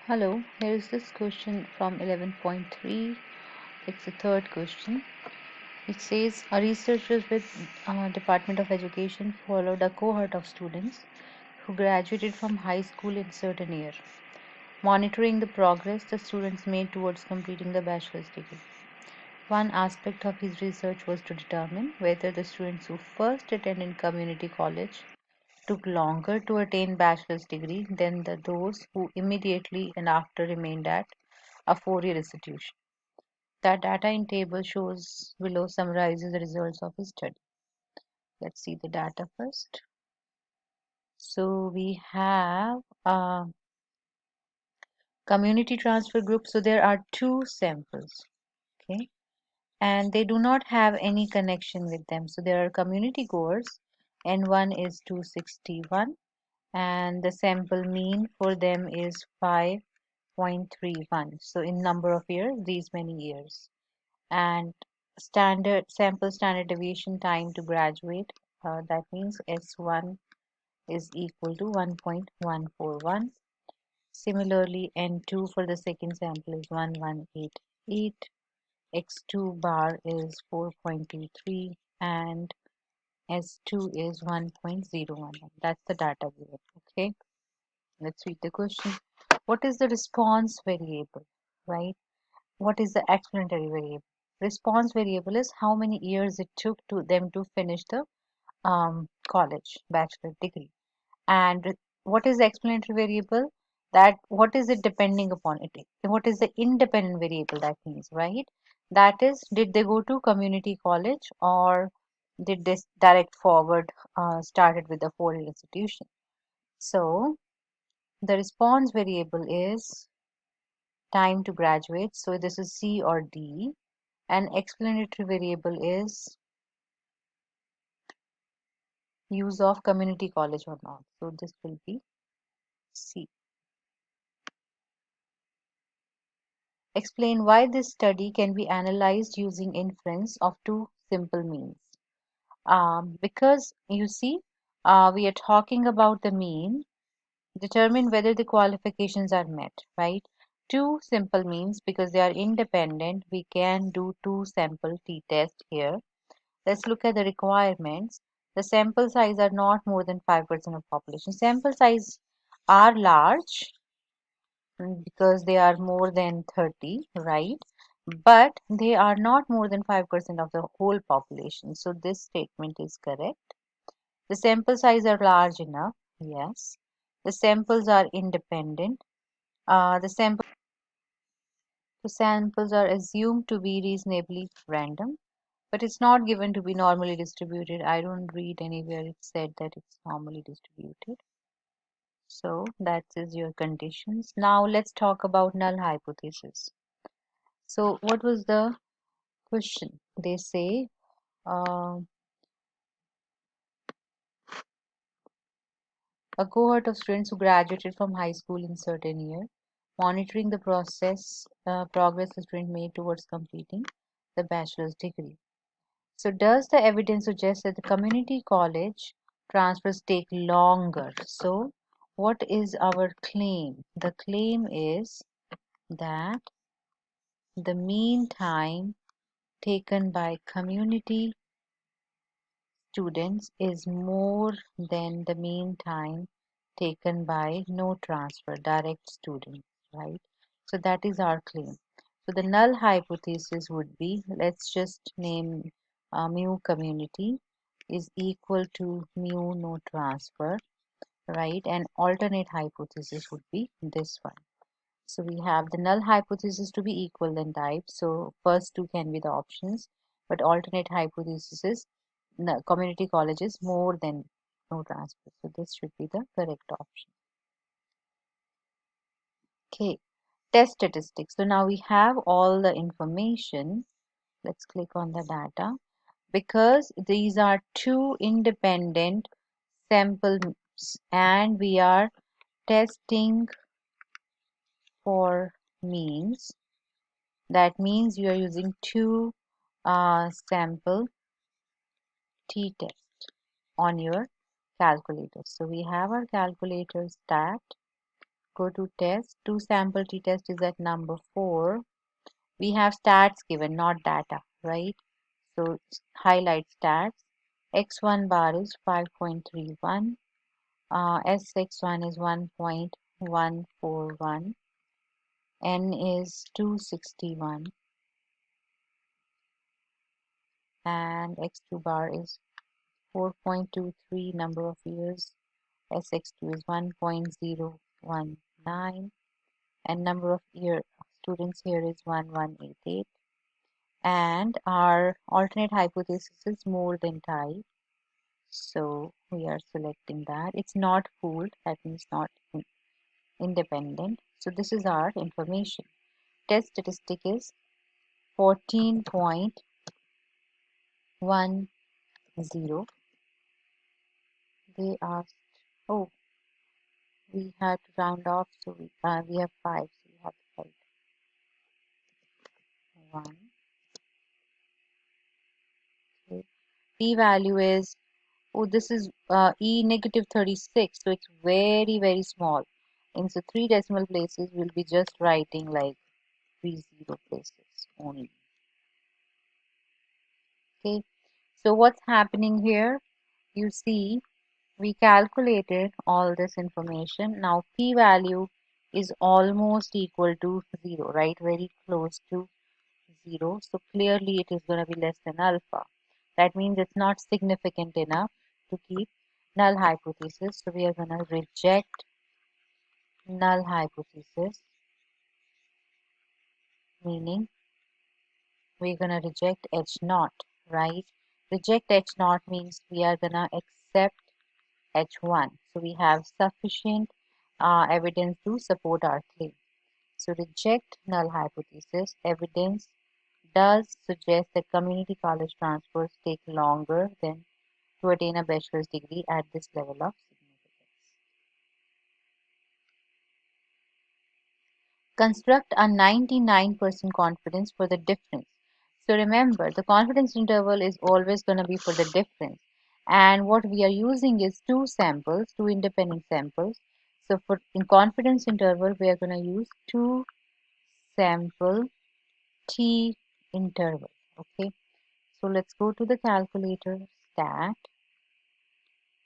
Hello, here is this question from 11.3. It's the third question. It says a researcher with Department of Education followed a cohort of students who graduated from high school in certain year, monitoring the progress the students made towards completing the bachelor's degree. One aspect of his research was to determine whether the students who first attended community college took longer to attain bachelor's degree than those who immediately and after remained at a four-year institution. The data in table shows below summarizes the results of his study. Let's see the data first. So we have a community transfer group. So there are two samples, okay, and they do not have any connection with them. So there are community goers, and one is 261, and the sample mean for them is 5.31. So in number of years, these many years. And standard deviation time to graduate, that means S1 is equal to 1.141. Similarly, N2 for the second sample is 1188, X2 bar is 4.23, and S2 is 1.01. That's the data given. Okay, let's read the question. What is the response variable, right? What is the explanatory variable? Response variable is how many years it took to them to finish the college bachelor degree. And what is the explanatory variable? That what is it depending upon it? What is the independent variable? That means, right? That is, did they go to community college or did this direct forward started with the four-year institution? So the response variable is time to graduate. So this is C or D. An explanatory variable is use of community college or not. So this will be C. Explain why this study can be analyzed using inference of two simple means. Because you see, we are talking about the mean, determine whether the qualifications are met, right? Two simple means, because they are independent, we can do two sample t-test here. Let's look at the requirements. The sample size are not more than 5% of population. Sample size are large because they are more than 30, right? But they are not more than 5% of the whole population. So this statement is correct. The sample size are large enough. Yes. The samples are independent. The samples are assumed to be reasonably random, but it's not given to be normally distributed. I don't read anywhere it said that it's normally distributed. So that is your conditions. Now let's talk about null hypothesis. So what was the question? They say uh, a cohort of students who graduated from high school in certain year, monitoring the progress the student made towards completing the bachelor's degree. So does the evidence suggest that the community college transfers take longer? So what is our claim? The claim is that the mean time taken by community students is more than the mean time taken by no transfer direct students, right? So that is our claim. So the null hypothesis would be, let's just name mu community is equal to mu no transfer, right? And alternate hypothesis would be this one. So we have the null hypothesis to be equivalent type. So first two can be the options, but alternate hypothesis is community colleges more than no transfer. So this should be the correct option. Okay, test statistics. So now we have all the information. Let's click on the data. Because these are two independent samples and we are testing for means, that means you are using two sample t-test on your calculator. So we have our calculator stat Go to test. To sample t-test is at number 4. We have stats given, not data, right? So highlight stats. X1 bar is 5.31. SX1 is 1.141. N is 261. And X2 bar is 4.23 number of years. SX2 is 1.019. And number of students here is 1188. And our alternate hypothesis is more than type. So we are selecting that. It's not pooled, that means not independent. So this is our information. Test statistic is 14.10. They asked, oh, we had to round off, so we have 5, so we have to write 1. Okay. P-value is, oh, this is E negative 36, so it's very, very small. In so 3 decimal places, we'll be just writing like 3 zero places only. Okay, so what's happening here? You see, we calculated all this information. Now p-value is almost equal to 0, right? Very close to 0. So clearly it is going to be less than alpha. That means it's not significant enough to keep null hypothesis. So we are going to reject null hypothesis, meaning we're going to reject H naught, right? Reject H naught means we are going to accept H1. So we have sufficient evidence to support our claim. So reject null hypothesis. Evidence does suggest that community college transfers take longer than to attain a bachelor's degree at this level of significance. Construct a 99% confidence for the difference. So remember, the confidence interval is always going to be for the difference. And what we are using is two samples, two independent samples. So for in confidence interval, we are going to use two sample t interval. Okay. So let's go to the calculator, stat,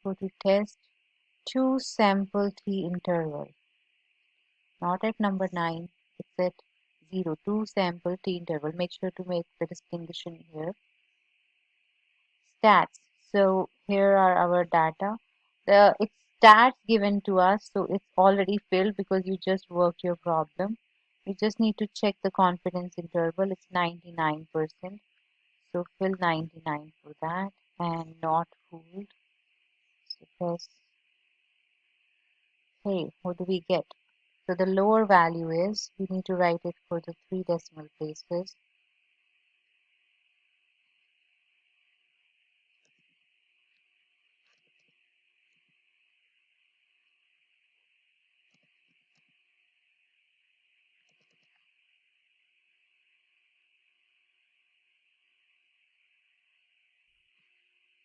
go to test, two sample t interval. Not at number 9, it's at 0, 2 sample t interval. Make sure to make the distinction here. Stats. So here are our data. It's stats given to us, so it's already filled because you just worked your problem. You just need to check the confidence interval. It's 99%. So fill 99 for that and not fooled. So press, hey, what do we get? So the lower value is, we need to write it for the 3 decimal places.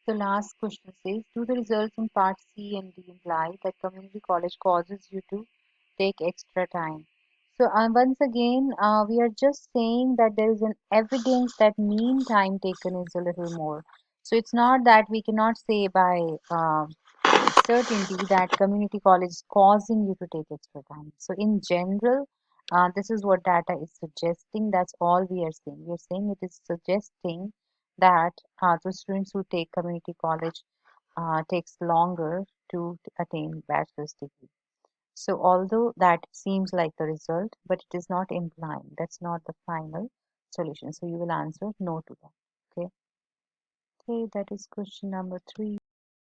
The last question says, do the results in part C and D imply that community college causes you to take extra time? So once again, we are just saying that there is an evidence that mean time taken is a little more. So it's not that we cannot say by certainty that community college is causing you to take extra time. So in general, this is what data is suggesting. That's all we are saying. We are saying it is suggesting that those students who take community college takes longer to attain bachelor's degree. So although that seems like the result, but it is not implying. That's not the final solution. So you will answer no to that. Okay. Okay, that is question number 3.